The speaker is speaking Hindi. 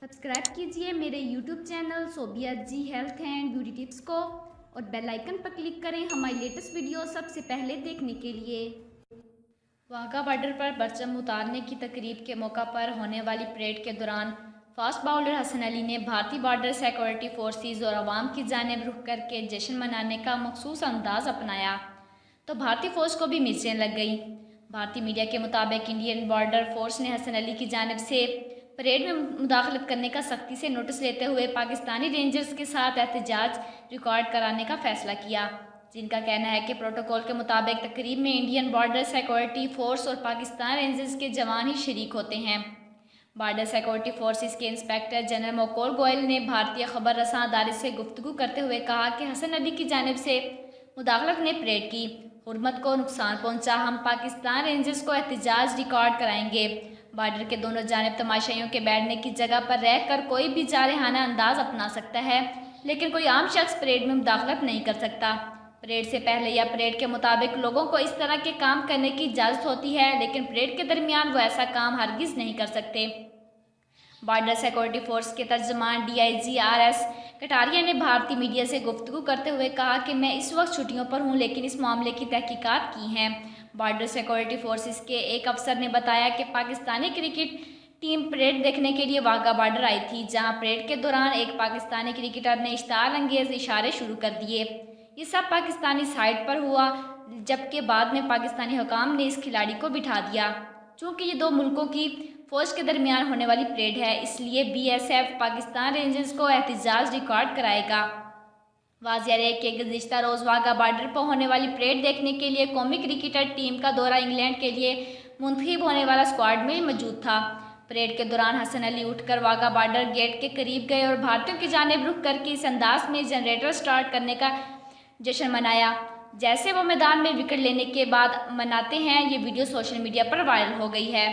सब्सक्राइब कीजिए मेरे YouTube channel Sobia ji health and beauty tips को और बेल आइकन पर क्लिक करें हमारी लेटेस्ट वीडियो सबसे पहले देखने के लिए। वाघा बॉर्डर पर परचम उतारने की तकरीब के मौका पर होने वाली परेड के दौरान फास्ट बाउलर हसन अली ने भारतीय बॉर्डर सिक्योरिटी फोर्सेस और आवाम की जानिब रुख करके जश्न मनाने का मखसूस अंदाज अपनाया तो भारतीय फौज को भी मिर्चें लग गई। भारतीय मीडिया के मुताबिक इंडियन बॉर्डर फोर्स ने हसन अली की जानिब से परेड में मुदाखलत करने का सख्ती से नोटिस लेते हुए पाकिस्तानी रेंजर्स के साथ एहतजाज रिकॉर्ड कराने का फैसला किया, जिनका कहना है कि प्रोटोकॉल के मुताबिक तकरीब में इंडियन बॉर्डर सिक्योरिटी फोर्स और पाकिस्तान रेंजर्स के जवान ही शरीक होते हैं। बॉर्डर सिक्योरिटी फोर्सेस के इंस्पेक्टर जनरल मकौल गोयल ने भारतीय खबर रसां अदारे से गुफ्तगू करते हुए कहा कि हसन अली की जानिब से मुदाखलत ने परेड की हुर्मत को नुकसान पहुंचा। हम पाकिस्तान रेंजर्स को एहतजाज रिकॉर्ड कराएंगे। बॉर्डर के दोनों जानिब तमाशाइयों के बैठने की जगह पर रहकर कोई भी जारहाना अंदाज अपना सकता है, लेकिन कोई आम शख्स परेड में मुदाखलत नहीं कर सकता। परेड से पहले या परेड के मुताबिक लोगों को इस तरह के काम करने की इजाज़त होती है, लेकिन परेड के दरमियान वो ऐसा काम हरगिज़ नहीं कर सकते। बॉर्डर सिक्योरिटी फोर्स के तर्जमान DIG RS कटारिया ने भारतीय मीडिया से गुफ्तगू करते हुए कहा कि मैं इस वक्त छुट्टियों पर हूं, लेकिन इस मामले की तहकीकात की हैं। बॉर्डर सिक्योरिटी फोर्सेस के एक अफसर ने बताया कि पाकिस्तानी क्रिकेट टीम परेड देखने के लिए वाघा बॉर्डर आई थी, जहां परेड के दौरान एक पाकिस्तानी क्रिकेटर ने इश्तार अंगेज इशारे शुरू कर दिए। ये सब पाकिस्तानी साइड पर हुआ, जबकि बाद में पाकिस्तानी हुकाम ने इस खिलाड़ी को बिठा दिया। चूँकि ये दो मुल्कों की फ़ौज के दरमियान होने वाली परेड है, इसलिए BSF पाकिस्तान रेंजर्स को एहतजाज रिकॉर्ड कराएगा। वाज़ेह है कि गुज़िश्ता रोज़ वाघा बॉर्डर पर होने वाली परेड देखने के लिए कौमी क्रिकेटर टीम का दौरा इंग्लैंड के लिए मुंतखब होने वाला स्क्वाड में मौजूद था। परेड के दौरान हसन अली उठकर वाघा बॉर्डर गेट के करीब गए और भारतीयों की जानिब रुख करके इस अंदाज में जनरेटर स्टार्ट करने का जश्न मनाया जैसे वो मैदान में विकेट लेने के बाद मनाते हैं। ये वीडियो सोशल मीडिया पर वायरल हो गई है।